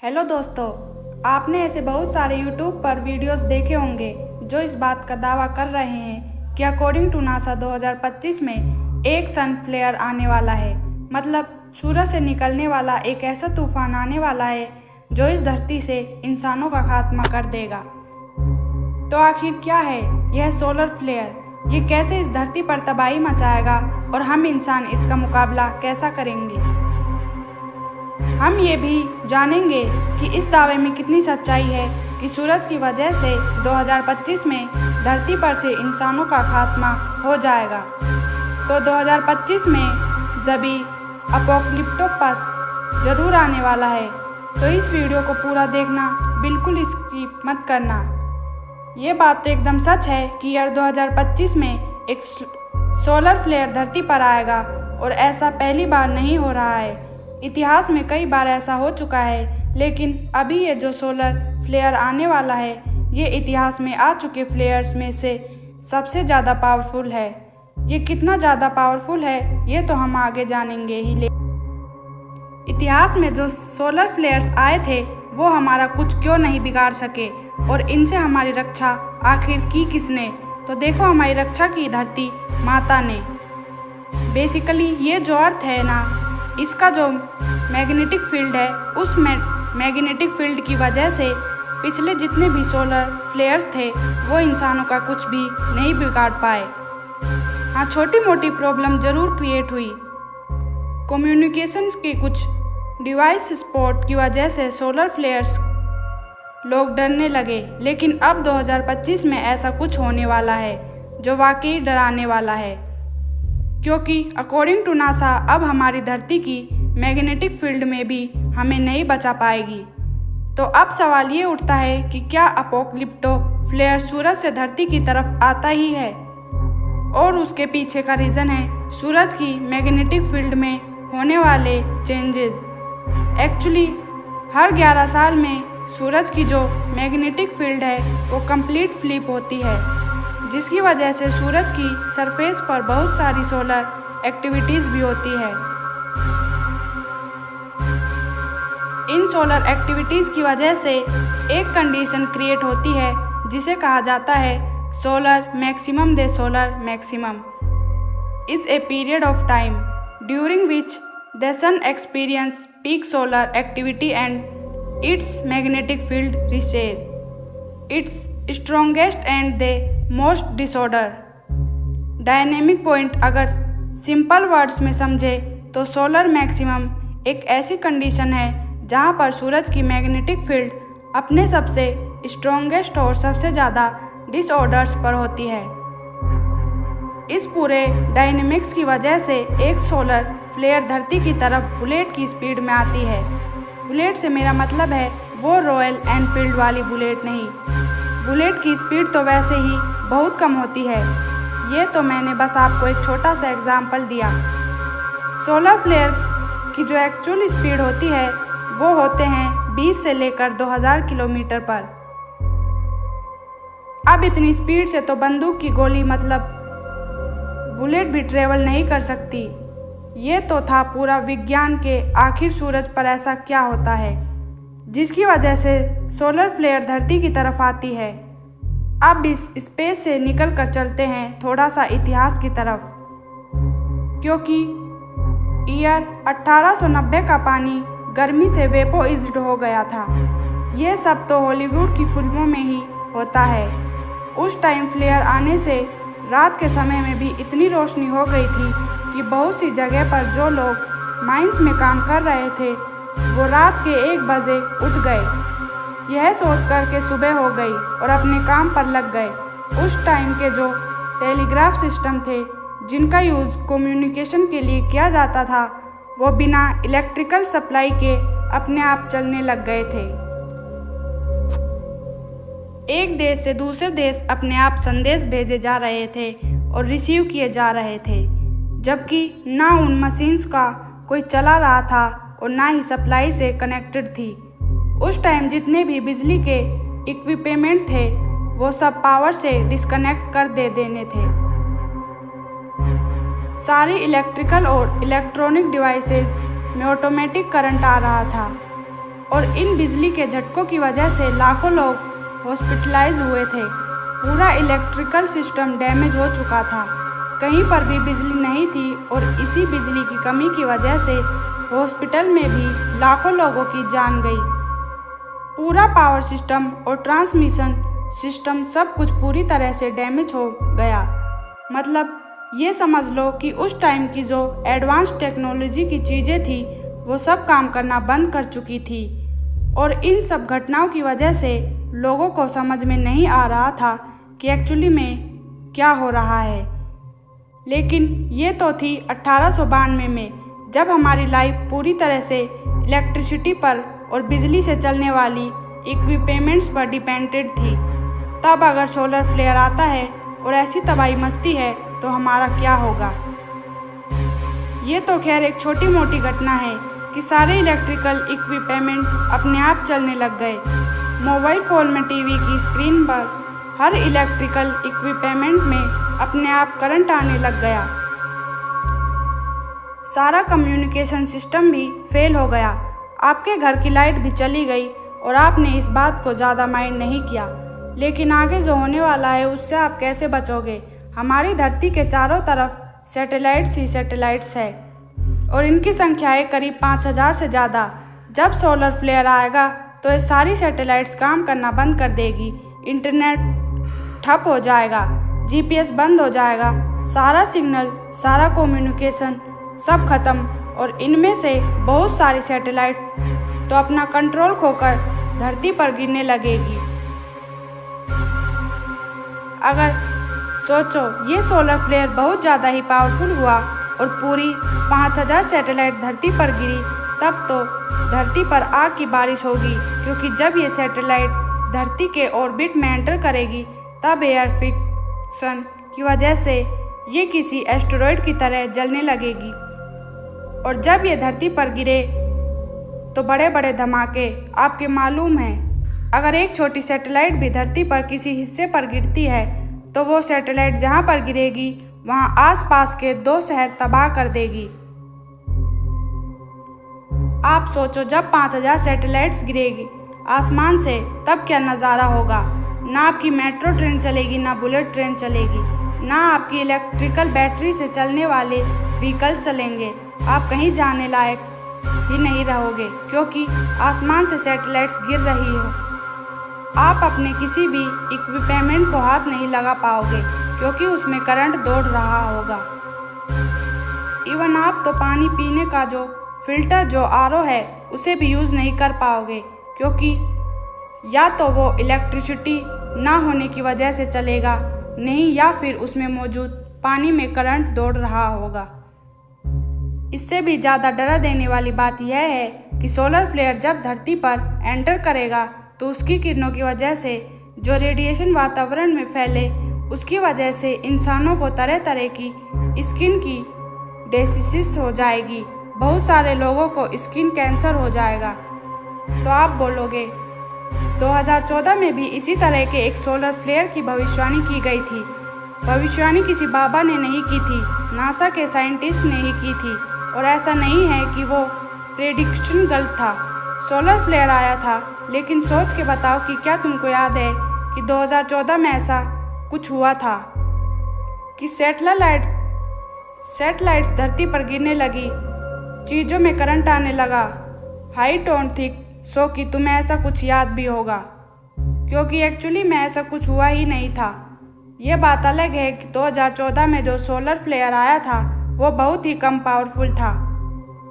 Hello दोस्तों, आपने ऐसे बहुत सारे YouTube पर वीडियोस देखे होंगे जो इस बात का दावा कर रहे हैं कि अकॉर्डिंग टू नासा 2025 में एक सन फ्लेयर आने वाला है। मतलब सूरज से निकलने वाला एक ऐसा तूफान आने वाला है जो इस धरती से इंसानों का खात्मा कर देगा। तो आखिर क्या है यह सोलर फ्लेयर? ये कैसे इस धरती पर तबाही मचाएगा और हम इंसान इसका मुकाबला कैसा करेंगे? हम ये भी जानेंगे कि इस दावे में कितनी सच्चाई है कि सूरज की वजह से 2025 में धरती पर से इंसानों का खात्मा हो जाएगा। तो 2025 में जभी अपोकलिप्टोपस जरूर आने वाला है, तो इस वीडियो को पूरा देखना, बिल्कुल स्किप मत करना। ये बात तो एकदम सच है कि ईयर 2025 में एक सोलर फ्लेयर धरती पर आएगा और ऐसा पहली बार नहीं हो रहा है। इतिहास में कई बार ऐसा हो चुका है, लेकिन अभी ये जो सोलर फ्लेयर आने वाला है ये इतिहास में आ चुके फ्लेयर्स में से सबसे ज़्यादा पावरफुल है। ये कितना ज़्यादा पावरफुल है ये तो हम आगे जानेंगे ही। इतिहास में जो सोलर फ्लेयर्स आए थे वो हमारा कुछ क्यों नहीं बिगाड़ सके और इनसे हमारी रक्षा आखिर की किसने? तो देखो, हमारी रक्षा की धरती माता ने। बेसिकली ये जो अर्थ है ना, इसका जो मैग्नेटिक फील्ड है, उस मैग्नेटिक फील्ड की वजह से पिछले जितने भी सोलर फ्लेयर्स थे वो इंसानों का कुछ भी नहीं बिगाड़ पाए। हाँ, छोटी मोटी प्रॉब्लम ज़रूर क्रिएट हुई। कम्युनिकेशन के कुछ डिवाइस स्पॉट की वजह से सोलर फ्लेयर्स लोग डरने लगे, लेकिन अब 2025 में ऐसा कुछ होने वाला है जो वाकई डराने वाला है, क्योंकि अकॉर्डिंग टू नासा अब हमारी धरती की मैग्नेटिक फील्ड में भी हमें नहीं बचा पाएगी। तो अब सवाल ये उठता है कि क्या अपोकलिप्टो फ्लेयर सूरज से धरती की तरफ आता ही है? और उसके पीछे का रीज़न है सूरज की मैग्नेटिक फील्ड में होने वाले चेंजेस। एक्चुअली हर 11 साल में सूरज की जो मैग्नेटिक फील्ड है वो कंप्लीट फ्लिप होती है, जिसकी वजह से सूरज की सरफेस पर बहुत सारी सोलर एक्टिविटीज़ भी होती है। इन सोलर एक्टिविटीज़ की वजह से एक कंडीशन क्रिएट होती है जिसे कहा जाता है solar maximum. The solar maximum is a period of time during which the sun experience peak solar activity and its magnetic field reaches its strongest and the most disorder. Dynamic point अगर simple words में समझे तो solar maximum एक ऐसी condition है जहां पर सूरज की मैग्नेटिक फील्ड अपने सबसे स्ट्रॉन्गेस्ट और सबसे ज़्यादा डिसऑर्डर्स पर होती है। इस पूरे डायनेमिक्स की वजह से एक सोलर फ्लेयर धरती की तरफ बुलेट की स्पीड में आती है। बुलेट से मेरा मतलब है वो रॉयल एनफील्ड वाली बुलेट नहीं। बुलेट की स्पीड तो वैसे ही बहुत कम होती है। ये तो मैंने बस आपको एक छोटा सा एग्जाम्पल दिया। सोलर फ्लेयर की जो एक्चुअल स्पीड होती है वो होते हैं 20 से लेकर 2000 किलोमीटर पर। अब इतनी स्पीड से तो बंदूक की गोली मतलब बुलेट भी ट्रेवल नहीं कर सकती। ये तो था पूरा विज्ञान के आखिर सूरज पर ऐसा क्या होता है जिसकी वजह से सोलर फ्लेयर धरती की तरफ आती है। अब इस स्पेस से निकल कर चलते हैं थोड़ा सा इतिहास की तरफ, क्योंकि ईयर 1890 का पानी गर्मी से वेपोराइज्ड हो गया था। यह सब तो हॉलीवुड की फिल्मों में ही होता है। उस टाइम फ्लेयर आने से रात के समय में भी इतनी रोशनी हो गई थी कि बहुत सी जगह पर जो लोग माइंस में काम कर रहे थे वो रात के 1 बजे उठ गए। यह सोचकर के सुबह हो गई और अपने काम पर लग गए। उस टाइम के जो टेलीग्राफ सिस्टम थे जिनका यूज़ कम्युनिकेशन के लिए किया जाता था वो बिना इलेक्ट्रिकल सप्लाई के अपने आप चलने लग गए थे। एक देश से दूसरे देश अपने आप संदेश भेजे जा रहे थे और रिसीव किए जा रहे थे, जबकि ना उन मशीन्स का कोई चला रहा था और ना ही सप्लाई से कनेक्टेड थी। उस टाइम जितने भी बिजली के इक्विपमेंट थे वो सब पावर से डिस्कनेक्ट कर देने थे। सारी इलेक्ट्रिकल और इलेक्ट्रॉनिक डिवाइसेज में ऑटोमेटिक करंट आ रहा था। और इन बिजली के झटकों की वजह से लाखों लोग हॉस्पिटलाइज हुए थे। पूरा इलेक्ट्रिकल सिस्टम डैमेज हो चुका था, कहीं पर भी बिजली नहीं थी और इसी बिजली की कमी की वजह से हॉस्पिटल में भी लाखों लोगों की जान गई। पूरा पावर सिस्टम और ट्रांसमिशन सिस्टम सब कुछ पूरी तरह से डैमेज हो गया। मतलब ये समझ लो कि उस टाइम की जो एडवांस टेक्नोलॉजी की चीज़ें थी वो सब काम करना बंद कर चुकी थी और इन सब घटनाओं की वजह से लोगों को समझ में नहीं आ रहा था कि एक्चुअली में क्या हो रहा है। लेकिन ये तो थी 1892 में, जब हमारी लाइफ पूरी तरह से इलेक्ट्रिसिटी पर और बिजली से चलने वाली इक्विपमेंट्स पर डिपेंडेंट थी। तब अगर सोलर फ्लेयर आता है और ऐसी तबाही मचती है तो हमारा क्या होगा। ये तो खैर एक छोटी मोटी घटना है कि सारे इलेक्ट्रिकल इक्विपमेंट अपने आप चलने लग गए। मोबाइल फ़ोन में टीवी की स्क्रीन पर हर इलेक्ट्रिकल इक्विपमेंट में अपने आप करंट आने लग गया। सारा कम्युनिकेशन सिस्टम भी फेल हो गया। आपके घर की लाइट भी चली गई और आपने इस बात को ज़्यादा माइंड नहीं किया। लेकिन आगे जो होने वाला है उससे आप कैसे बचोगे। हमारी धरती के चारों तरफ सैटेलाइट्स ही सैटेलाइट्स है और इनकी संख्या है करीब 5000 से ज़्यादा। जब सोलर फ्लेयर आएगा तो ये सारी सैटेलाइट्स काम करना बंद कर देगी, इंटरनेट ठप हो जाएगा, जीपीएस बंद हो जाएगा, सारा सिग्नल, सारा कम्युनिकेशन सब खत्म और इनमें से बहुत सारी सैटेलाइट तो अपना कंट्रोल खोकर धरती पर गिरने लगेगी। अगर सोचो ये सोलर फ्लेयर बहुत ज़्यादा ही पावरफुल हुआ और पूरी 5000 सैटेलाइट धरती पर गिरी, तब तो धरती पर आग की बारिश होगी, क्योंकि जब ये सैटेलाइट धरती के ऑर्बिट में एंटर करेगी तब एयर फ्रिक्शन की वजह से ये किसी एस्टेरॉयड की तरह जलने लगेगी और जब ये धरती पर गिरे तो बड़े बड़े धमाके आपके मालूम हैं। अगर एक छोटी सैटेलाइट भी धरती पर किसी हिस्से पर गिरती है तो वो सैटेलाइट जहाँ पर गिरेगी वहाँ आसपास के 2 शहर तबाह कर देगी। आप सोचो जब 5000 सैटेलाइट्स गिरेगी आसमान से तब क्या नज़ारा होगा। ना आपकी मेट्रो ट्रेन चलेगी, ना बुलेट ट्रेन चलेगी, ना आपकी इलेक्ट्रिकल बैटरी से चलने वाले व्हीकल्स चलेंगे। आप कहीं जाने लायक ही नहीं रहोगे क्योंकि आसमान से सैटेलाइट्स गिर रही हो। आप अपने किसी भी इक्विपमेंट को हाथ नहीं लगा पाओगे क्योंकि उसमें करंट दौड़ रहा होगा। इवन आप तो पानी पीने का जो फिल्टर जो आरओ है उसे भी यूज़ नहीं कर पाओगे क्योंकि या तो वो इलेक्ट्रिसिटी ना होने की वजह से चलेगा नहीं, या फिर उसमें मौजूद पानी में करंट दौड़ रहा होगा। इससे भी ज़्यादा डरा देने वाली बात यह है कि सोलर फ्लेयर जब धरती पर एंटर करेगा तो उसकी किरणों की वजह से जो रेडिएशन वातावरण में फैले उसकी वजह से इंसानों को तरह तरह की स्किन की डिसीज हो जाएगी। बहुत सारे लोगों को स्किन कैंसर हो जाएगा। तो आप बोलोगे 2014 में भी इसी तरह के एक सोलर फ्लेयर की भविष्यवाणी की गई थी। भविष्यवाणी किसी बाबा ने नहीं की थी, नासा के साइंटिस्ट ने ही की थी और ऐसा नहीं है कि वो प्रेडिक्शन गलत था। सोलर फ्लेयर आया था, लेकिन सोच के बताओ कि क्या तुमको याद है कि 2014 में ऐसा कुछ हुआ था कि सैटेलाइट्स धरती पर गिरने लगी, चीज़ों में करंट आने लगा। हाई टोन थिक सो कि तुम्हें ऐसा कुछ याद भी होगा क्योंकि एक्चुअली में ऐसा कुछ हुआ ही नहीं था। ये बात अलग है कि 2014 में जो सोलर फ्लेयर आया था वो बहुत ही कम पावरफुल था।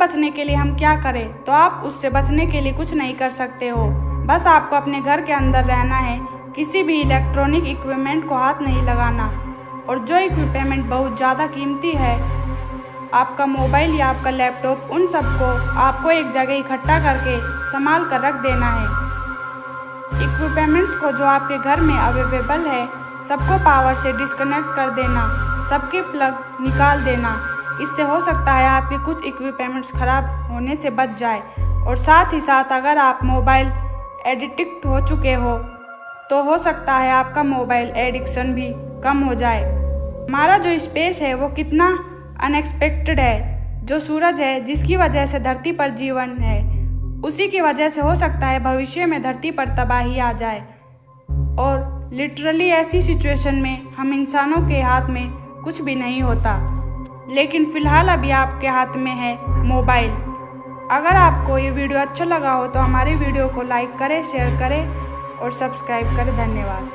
बचने के लिए हम क्या करें? तो आप उससे बचने के लिए कुछ नहीं कर सकते हो। बस आपको अपने घर के अंदर रहना है, किसी भी इलेक्ट्रॉनिक इक्विपमेंट को हाथ नहीं लगाना और जो इक्विपमेंट बहुत ज़्यादा कीमती है, आपका मोबाइल या आपका लैपटॉप, उन सबको आपको एक जगह इकट्ठा करके संभाल कर रख देना है। इक्विपमेंट्स को जो आपके घर में अवेलेबल है सबको पावर से डिस्कनेक्ट कर देना, सबके प्लग निकाल देना। इससे हो सकता है आपके कुछ इक्विपमेंट्स खराब होने से बच जाए और साथ ही साथ अगर आप मोबाइल एडिक्ट हो चुके हो तो हो सकता है आपका मोबाइल एडिक्शन भी कम हो जाए। हमारा जो स्पेस है वो कितना अनएक्सपेक्टेड है। जो सूरज है जिसकी वजह से धरती पर जीवन है उसी की वजह से हो सकता है भविष्य में धरती पर तबाही आ जाए और लिटरली ऐसी सिचुएशन में हम इंसानों के हाथ में कुछ भी नहीं होता। लेकिन फ़िलहाल अभी आपके हाथ में है मोबाइल। अगर आपको ये वीडियो अच्छा लगा हो तो हमारी वीडियो को लाइक करें, शेयर करें और सब्सक्राइब करें। धन्यवाद।